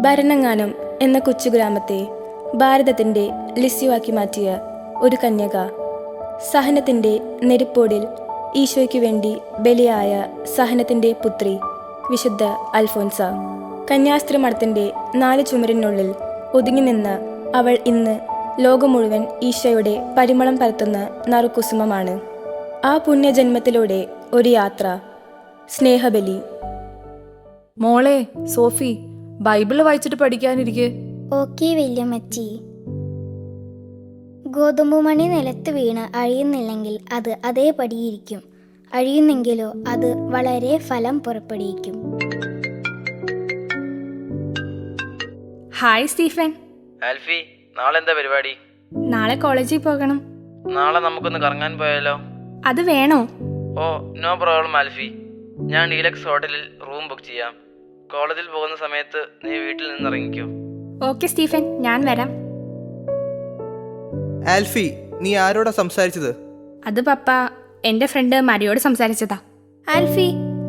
ഭരണങ്ങാനം എന്ന കൊച്ചുഗ്രാമത്തെ ഭാരതത്തിൻ്റെ ലിസ്യുവാക്കി മാറ്റിയ ഒരു കന്യക, സഹനത്തിൻ്റെ നെരിപ്പോടിൽ ഈശോയ്ക്കു വേണ്ടി ബലിയായ സഹനത്തിൻ്റെ പുത്രി വിശുദ്ധ അൽഫോൻസ. കന്യാസ്ത്രീ മഠത്തിൻ്റെ 4 ചുമരിനുള്ളിൽ ഒതുങ്ങി നിന്ന് അവൾ ഇന്ന് ലോകം മുഴുവൻ ഈശോയുടെ പരിമളം പരത്തുന്ന നറുകുസുമമാണ്. ആ പുണ്യജന്മത്തിലൂടെ ഒരു യാത്ര, സ്നേഹബലി. മോളെ സോഫി, ബൈബിള് വായിച്ചിട്ട് പഠിക്കാനിരിക്കെ. ഓക്കെ വല്യമ്മച്ചി. ഗോതമ്പുമണി നിലത്ത് വീണ് അഴിയുന്നില്ലെങ്കിൽ അത് അതേപടിയിരിക്കും, അഴിയുന്നെങ്കിലോ അത് വളരെ ഫലം പുറപ്പെടുവിക്കും. Hi Stephen. ആൽഫി, നാളെ എന്താ പരിപാടി? നാളെ കോളേജിൽ പോകണം. നാളെ നമുക്കൊന്ന് കറങ്ങാൻ പോയാലോ? അത് വേണോ? ഓ, നോ പ്രോബ്ലം ആൽഫി. ഞാൻ ഡീലക്സ് ഹോട്ടലിൽ റൂം ബുക്ക് ചെയ്യാം. കോളേജിൽ പോകുന്ന സമയത്ത് നീ വീട്ടിൽ നിന്ന് ഇറങ്ങിക്കോ. ഓക്കെ സ്റ്റീഫൻ, ഞാൻ വരാം. ആൽഫി, നീ ആരോടാ സംസാരിച്ചത്? അത് പപ്പ എൻ്റെ ഫ്രണ്ട് മരിയോട് സംസാരിച്ചതാ. ആൽഫി,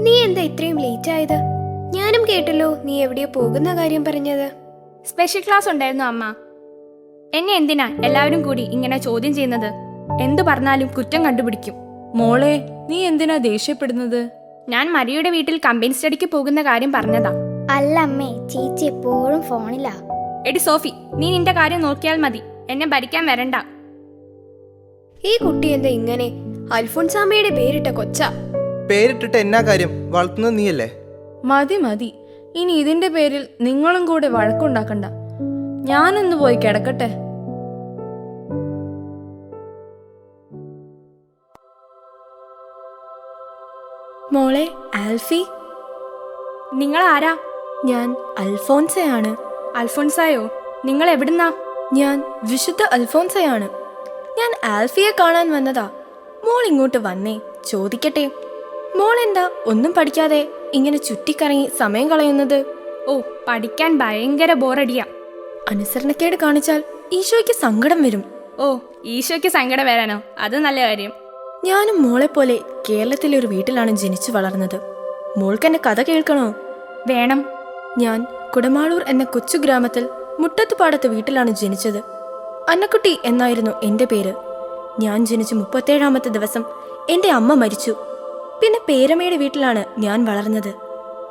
നീ എന്താ ഇത്രയും ലേറ്റ് ആയത്? ഞാനും കേട്ടല്ലോ നീ എവിടെയോ പോകുന്ന കാര്യം പറഞ്ഞത്. സ്പെഷ്യൽ ക്ലാസ് ഉണ്ടായിരുന്നു അമ്മ. എന്നെ എന്തിനാ എല്ലാവരും കൂടി ഇങ്ങനെ ചോദ്യം ചെയ്യുന്നത്? എന്തു പറഞ്ഞാലും കുറ്റം കണ്ടുപിടിക്കും. മോളെ, നീ എന്തിനാ ദേഷ്യപ്പെടുന്നത്? ഞാൻ മരിയുടെ വീട്ടിൽ കമ്പൈൻ സ്റ്റഡിക്ക് പോകുന്ന കാര്യം പറഞ്ഞതാ. അല്ല അമ്മേ, ചേച്ചി എപ്പോഴും ഫോണിലാ. എടി സോഫി, നീ നിന്റെ കാര്യം നോക്കിയാൽ മതി, എന്നെ ഭരിക്കാൻ വരണ്ട. ഈ കുട്ടി എന്താ ഇങ്ങനെ? അൽഫോൻസാമ്മയുടെ പേരിട്ട കൊച്ച. പേരിട്ടിട്ട് എന്നാ കാര്യം? വളർത്തുന്നത് നീയല്ലേ? മതി മതി, ഇനി ഇതിന്റെ പേരിൽ നിങ്ങളും കൂടെ വഴക്കുണ്ടാക്കണ്ട. ഞാനൊന്ന് പോയി കിടക്കട്ടെ. മോളെ ആൽഫി. നിങ്ങൾ ആരാ? ഞാൻ അൽഫോൻസയാണ്. അൽഫോൻസായോ? നിങ്ങൾ എവിടുന്നാ? ഞാൻ വിശുദ്ധ അൽഫോൻസയാണ്. ഞാൻ ആൽഫിയെ കാണാൻ വന്നതാ. മോൾ ഇങ്ങോട്ട് വന്നേ, ചോദിക്കട്ടെ. മോൾ എന്താ ഒന്നും പഠിക്കാതെ ഇങ്ങനെ ചുറ്റിക്കറങ്ങി സമയം കളയുന്നത്? ഓ, പഠിക്കാൻ ഭയങ്കര ബോറടിയാ. അനുസരണക്കേട് കാണിച്ചാൽ ഈശോയ്ക്ക് സങ്കടം വരും. ഓ, ഈശോയ്ക്ക് സങ്കടം വരാനോ? അത് നല്ല കാര്യം. ഞാനും മോളെ പോലെ കേരളത്തിലെ ഒരു വീട്ടിലാണ് ജനിച്ചു വളർന്നത്. മോൾക്കെന്നെ കഥ കേൾക്കണോ? വേണം. ഞാൻ കുടമാളൂർ എന്ന കൊച്ചു ഗ്രാമത്തിൽ മുട്ടത്തുപാടത്ത് വീട്ടിലാണ് ജനിച്ചത്. അന്നക്കുട്ടി എന്നായിരുന്നു എൻ്റെ പേര്. ഞാൻ ജനിച്ച് 37ാമത്തെ ദിവസം എൻ്റെ അമ്മ മരിച്ചു. പിന്നെ പേരമ്മയുടെ വീട്ടിലാണ് ഞാൻ വളർന്നത്.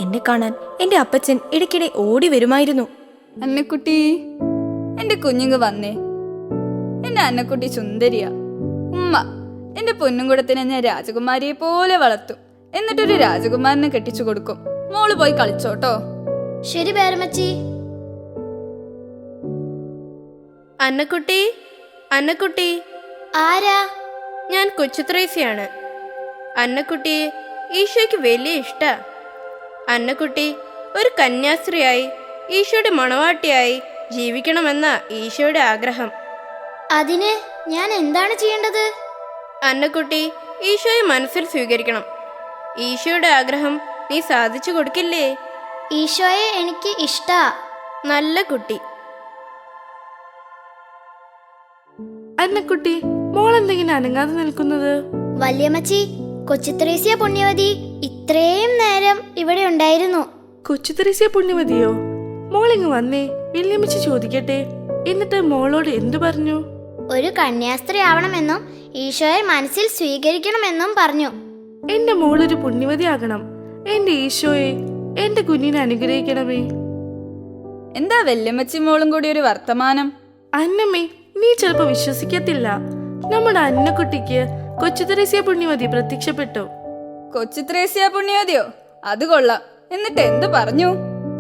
എന്നെ കാണാൻ എൻ്റെ അപ്പച്ചൻ ഇടയ്ക്കിടെ ഓടി വരുമായിരുന്നു. അന്നക്കുട്ടി, എന്റെ കുഞ്ഞുങ്ങ് വന്നേ. എന്റെ അന്നക്കുട്ടി സുന്ദരിയാ. ഉമ്മ, എന്റെ പൊന്നുംകുടത്തിനെ ഞാൻ രാജകുമാരിയെ പോലെ വളർത്തും. എന്നിട്ടൊരു രാജകുമാരനെ കെട്ടിച്ചു കൊടുക്കും. മോള് പോയി കളിച്ചോട്ടോ. ശരി പേരമ്മച്ചി. അന്നക്കുട്ടി, അന്നക്കുട്ടി. ആരാ? ഞാൻ കൊച്ചുത്രേസ്യാണ്. അന്നക്കുട്ടിയെ ഈശോയ്ക്ക് വലിയ ഇഷ്ടാ. അന്നക്കുട്ടി ഒരു കന്യാസ്ത്രീയായി ഈശോയുടെ മണവാട്ടിയായി ജീവിക്കണമെന്ന ഈശോയുടെ ആഗ്രഹം. അതിന് ഞാൻ എന്താണ് ചെയ്യേണ്ടത്? അന്നക്കുട്ടി ഈശോയെ മനസ്സിൽ സ്വീകരിക്കണം. ഈശോയുടെ ആഗ്രഹം നീ സാധിച്ചു കൊടുക്കില്ലേ? ഈശോയെ എനിക്ക് ഇഷ്ടാ. നല്ല കുട്ടി. അന്നക്കുട്ടി, മോളെന്തെങ്കിലും അനങ്ങാതെ നിൽക്കുന്നത്? വല്യമ്മച്ചി, കൊച്ചുത്രേസ്യ പുണ്യവതി ഇത്രയും നേരം ഇവിടെ ഉണ്ടായിരുന്നു. കൊച്ചു തെരേസ്യ പുണ്യവതിയോ? മോളിങ് വന്നേ, വല്യമ്മച്ചി ചോദിക്കട്ടെ. എന്നിട്ട് മോളോട് എന്തു പറഞ്ഞു? ഒരു കന്യാസ്ത്രീ ആവണമെന്നും ഈശോയെ മനസ്സിൽ സ്വീകരിക്കണമെന്നും പറഞ്ഞു. എന്റെ മോളൊരു പുണ്യവതിയാകണം. എന്റെ ഈശോയെ, എന്റെ കുഞ്ഞിനെ അനുഗ്രഹിക്കണമേ. എന്താ വല്യമ്മച്ചി മോളും കൂടി ഒരു വർത്തമാനം? അന്നമ്മേ, നീ ചിലപ്പോ വിശ്വസിക്കത്തില്ല. നമ്മുടെ അന്നക്കുട്ടിക്ക് കൊച്ചു തെരേസ്യ പുണ്യവതി പ്രത്യക്ഷപ്പെട്ടു. കൊച്ചു ത്രേസ്യ പുണ്യവതിയോ? അത് കൊള്ളാം. എന്നിട്ട് എന്തു പറഞ്ഞു?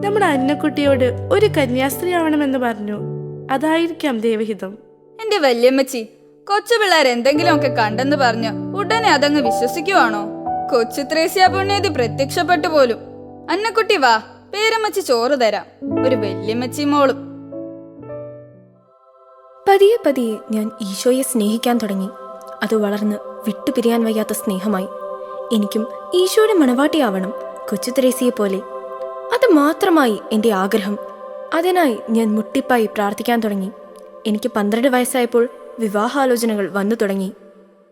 നമ്മുടെ അന്നക്കുട്ടിയോട് ഒരു കന്യാസ്ത്രീ ആവണമെന്ന് പറഞ്ഞു. അതായിരിക്കാം ദൈവഹിതം. എന്റെ വല്യമ്മച്ചി, കൊച്ചു പിള്ളേർ എന്തെങ്കിലുമൊക്കെ കണ്ടെന്ന് പറഞ്ഞ ഉടനെ അതങ്ങ് വിശ്വസിക്കുവാണോ? കൊച്ചു ത്രേസ്യ പുണ്യവതി പ്രത്യക്ഷപ്പെട്ടു പോലും. അന്നക്കുട്ടി വാ, പേരമ്മച്ചി ചോറ് തരാം. ഒരു വല്യമ്മച്ചി മോളും. പതിയെ പതിയെ ഞാൻ ഈശോയെ സ്നേഹിക്കാൻ തുടങ്ങി. അത് വളർന്ന് വിട്ടുപിരിയാൻ വയ്യാത്ത സ്നേഹമായി. എനിക്കും ഈശോയുടെ മണവാട്ടിയാവണം, കൊച്ചു തെരേസ്യയെ പോലെ. അത് മാത്രമായി എൻ്റെ ആഗ്രഹം. അതിനായി ഞാൻ മുട്ടിപ്പായി പ്രാർത്ഥിക്കാൻ തുടങ്ങി. എനിക്ക് 12 വയസ്സായപ്പോൾ വിവാഹാലോചനകൾ വന്നു തുടങ്ങി.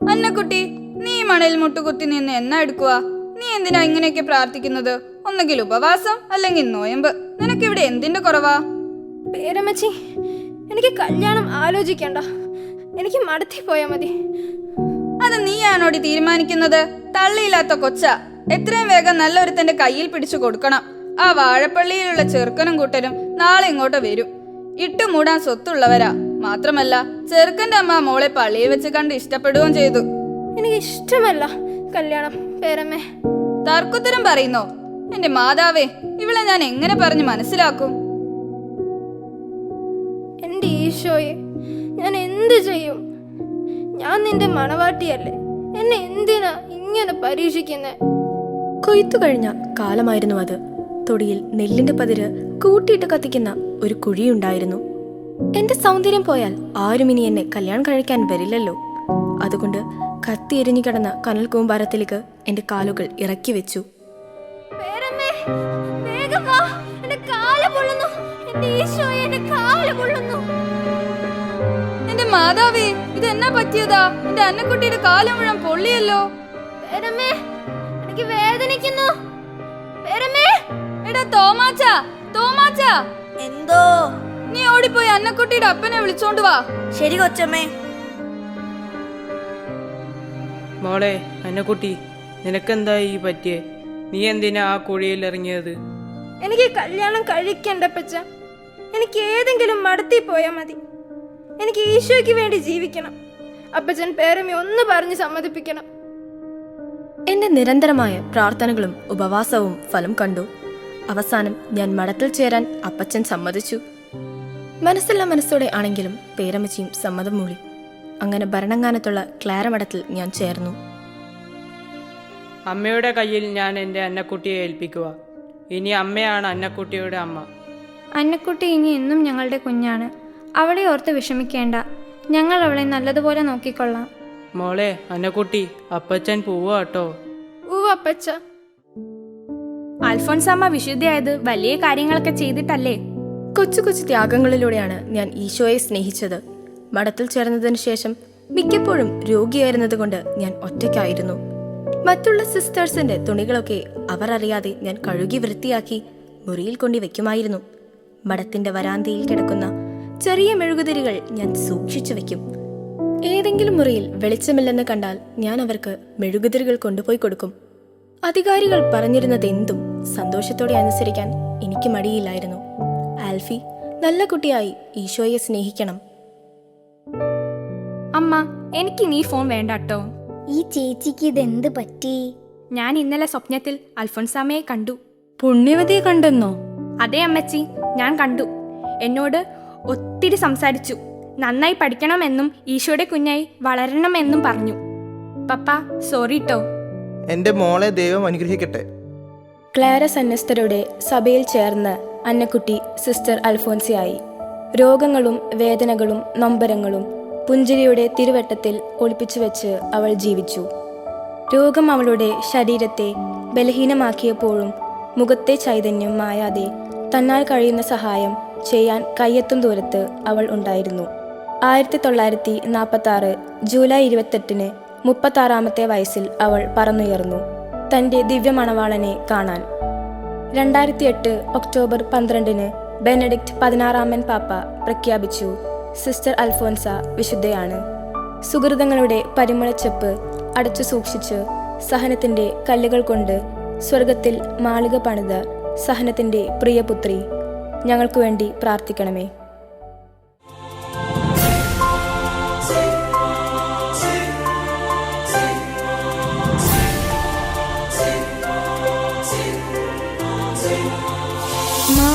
അന്നക്കുട്ടി, നീ മണയിൽ മുട്ടുകുത്തി നിന്ന് എന്നാ എടുക്കുക? നീ എന്തിനാ ഇങ്ങനെയൊക്കെ പ്രാർത്ഥിക്കുന്നത്? ഒന്നുകിൽ ഉപവാസം അല്ലെങ്കിൽ നോയമ്പ്. നിനക്കിവിടെ എന്തിന്റെ കുറവാ? പേരമ്മച്ചി, എനിക്ക് കല്യാണം ആലോചിക്കണ്ട. എനിക്ക് മടത്തി പോയാ മതി. അത് നീയാണോടി തീരുമാനിക്കുന്നത്? തള്ളിയില്ലാത്ത കൊച്ച. എത്രയും വേഗം നല്ലൊരുത്തന്റെ കയ്യിൽ പിടിച്ചു കൊടുക്കണം. ആ വാഴപ്പള്ളിയിലുള്ള ചെറുക്കനും കൂട്ടരും നാളെ ഇങ്ങോട്ട് വരും. ഇട്ടുമൂടാൻ സ്വത്തുള്ളവരാ. മാത്രമല്ല ചെറുക്കന്റെ അമ്മ മോളെ പള്ളിയിൽ വെച്ച് കണ്ട് ഇഷ്ടപ്പെടുകയും ചെയ്തു. എനിക്ക് ഇഷ്ടമല്ല കല്യാണം പേരമ്മേ. തർക്കുത്തരം പറയുന്നോ? എന്റെ മാതാവേ, ഇവളെ ഞാൻ എങ്ങനെ പറഞ്ഞു മനസ്സിലാക്കും? എൻ്റെ ഈശോയെ, ഞാൻ എന്ത് ചെയ്യും? ഞാൻ നിന്റെ മണവാട്ടിയല്ലേ. എന്നെ എന്തിനാ ഇങ്ങനെ പരീക്ഷിക്കുന്നേ? കൊയ്ത്തു കഴിഞ്ഞ കാലമായിരുന്നു അത്. തൊടിയിൽ നെല്ലിന്റെ പതിര് കൂട്ടിയിട്ട് കത്തിക്കുന്ന ഒരു കുഴിയുണ്ടായിരുന്നു. എന്റെ സൗന്ദര്യം പോയാൽ ആരും ഇനി എന്നെ കല്യാണം കഴിക്കാൻ വരില്ലല്ലോ. അതുകൊണ്ട് കത്തി എരിഞ്ഞു കിടന്ന കനൽ കൂമ്പാരത്തിലേക്ക് എന്റെ കാലുകൾ ഇറക്കി വെച്ചു. പേരമ്മേ, വേഗം വാ. എന്റെ കാല് പൊള്ളുന്നു. എന്റെ ഈശോയെ, എന്റെ കാല് പൊള്ളുന്നു. എന്റെ മാതാവേ, ഇത് എന്നാ പറ്റിയതാ? എന്റെ അന്നക്കുട്ടിയുടെ കാലം മുഴുവൻ പൊള്ളിയല്ലോ. പേരമ്മേ, എനിക്ക് വേദനിക്കുന്നു. പേരമ്മേ, എടാ തോമാച്ച, തോമാച്ച, എന്തോ? നീ ഓടിപ്പോയി അന്നക്കുട്ടിയുടെ അപ്പനെ വിളിച്ചോണ്ട് വാ. ശരി കൊച്ചമ്മേ. മോളെ അന്നക്കുട്ടി, നിനക്കെന്താ ഈ പറ്റിയേ? നീ എന്തിനാ ആ കുഴിയിൽ ഇറങ്ങിയത്? എനിക്ക് കല്യാണം കഴിക്കണ്ട പച്ച. എനിക്ക് ഏതെങ്കിലും മടത്തി പോയാ മതി. എനിക്ക് ഈശോയ്ക്ക് വേണ്ടി ജീവിക്കണം. അപ്പച്ചൻ പേരമ്മ ഒന്ന് പറഞ്ഞ് സമ്മതിപ്പിക്കണം. എന്റെ നിരന്തരമായ പ്രാർത്ഥനകളും ഉപവാസവും ഫലം കണ്ടു. അവസാനം ഞാൻ മഠത്തിൽ ചേരാൻ അപ്പച്ചൻ സമ്മതിച്ചു. മനസ്സില്ല മനസ്സോടെ ആണെങ്കിലും പേരമ്മച്ചിയും സമ്മതം മൂളി. അങ്ങനെ ഭരണങ്ങാനത്തുള്ള ക്ലാര മഠത്തിൽ ഞാൻ ചേർന്നു. അമ്മയുടെ കയ്യിൽ ഞാൻ എൻ്റെ അന്നക്കുട്ടിയെ ഏൽപ്പിക്കുക. ഇനി അമ്മയാണ് അന്നക്കുട്ടിയുടെ അമ്മ. അന്നക്കുട്ടി ഇനി എന്നും ഞങ്ങളുടെ കുഞ്ഞാണ്. അവളെ ഓർത്ത് വിഷമിക്കേണ്ട. ഞങ്ങൾ അവളെ നല്ലതുപോലെ നോക്കിക്കൊള്ളാം. മോളെ അന്നക്കുട്ടി, അപ്പച്ചൻ പോവാ കേട്ടോ. അപ്പച്ച. അൽഫോൻസാമ്മ വിശുദ്ധയായത് വലിയ കാര്യങ്ങളൊക്കെ ചെയ്തിട്ടല്ലേ? കൊച്ചു കൊച്ചു ത്യാഗങ്ങളിലൂടെയാണ് ഞാൻ ഈശോയെ സ്നേഹിച്ചത്. മഠത്തിൽ ചേർന്നതിന് ശേഷം മിക്കപ്പോഴും രോഗിയായിരുന്നത് കൊണ്ട് ഞാൻ ഒറ്റയ്ക്കായിരുന്നു. മറ്റുള്ള സിസ്റ്റേഴ്സിന്റെ തുണികളൊക്കെ അവർ അറിയാതെ ഞാൻ കഴുകി വൃത്തിയാക്കി മുറിയിൽ കൊണ്ടു വെക്കുമായിരുന്നു. മഠത്തിന്റെ വരാന്തയിൽ കിടക്കുന്ന ചെറിയ മെഴുകുതിരികൾ ഞാൻ സൂക്ഷിച്ചു വെക്കും. ഏതെങ്കിലും മുറിയിൽ വെളിച്ചമില്ലെന്ന് കണ്ടാൽ ഞാൻ അവർക്ക് മെഴുകുതിരികൾ കൊണ്ടുപോയി കൊടുക്കും. അധികാരികൾ പറഞ്ഞിരുന്നതെന്തും സന്തോഷത്തോടെ അനുസരിക്കാൻ എനിക്ക് മടിയില്ലായിരുന്നു. ആൽഫി, നല്ല കുട്ടിയായി ഈശോയെ സ്നേഹിക്കണം. അമ്മ, എനിക്ക് നീ ഫോൺ വേണ്ട കേട്ടോ. ഈ ചേച്ചിക്ക് ഇതെന്ത് പറ്റി? ഞാൻ ഇന്നലെ സ്വപ്നത്തിൽ അൽഫോൻസാമ്മയെ കണ്ടു. പുണ്യവതിയെ കണ്ടെന്നോ? അതെ അമ്മച്ചി, ഞാൻ കണ്ടു. എന്നോട് ഒത്തിരി സംസാരിച്ചു. നന്നായി പഠിക്കണമെന്നും ഈശോയുടെ കുഞ്ഞായി വളരണമെന്നും പറഞ്ഞു. പപ്പ, സോറി ട്ടോ. എൻ്റെ മോളെ ദൈവം അനുഗ്രഹിക്കട്ടെ. ക്ലാര സന്യസ്തരുടെ സഭയിൽ ചേർന്ന് അന്നക്കുട്ടി സിസ്റ്റർ അൽഫോൻസിയായി. രോഗങ്ങളും വേദനകളും നൊമ്പരങ്ങളും പുഞ്ചിരിയുടെ തിരുവട്ടത്തിൽ ഒളിപ്പിച്ചു വെച്ച് അവൾ ജീവിച്ചു. രോഗം അവളുടെ ശരീരത്തെ ബലഹീനമാക്കിയപ്പോഴും മുഖത്തെ ചൈതന്യം മായാതെ തന്നാൽ കഴിയുന്ന സഹായം ചെയ്യാൻ കയ്യെത്തും ദൂരത്ത് അവൾ ഉണ്ടായിരുന്നു. 1946 ജൂലൈ 28 36-ാമത്തെ വയസ്സിൽ അവൾ പറന്നുയർന്നു തൻ്റെ ദിവ്യമണവാളനെ കാണാൻ. 2008 ഒക്ടോബർ 12 ബെനഡിക്റ്റ് 16-ാമൻ പാപ്പ പ്രഖ്യാപിച്ചു, സിസ്റ്റർ അൽഫോൻസ വിശുദ്ധയാണ്. സുഹൃതങ്ങളുടെ പരിമളച്ചെപ്പ് അടച്ചു സൂക്ഷിച്ച് സഹനത്തിൻ്റെ കല്ലുകൾ കൊണ്ട് സ്വർഗത്തിൽ മാളിക പണിത സഹനത്തിൻ്റെ പ്രിയപുത്രി, ഞങ്ങൾക്കു വേണ്ടി പ്രാർത്ഥിക്കണമേ. മാ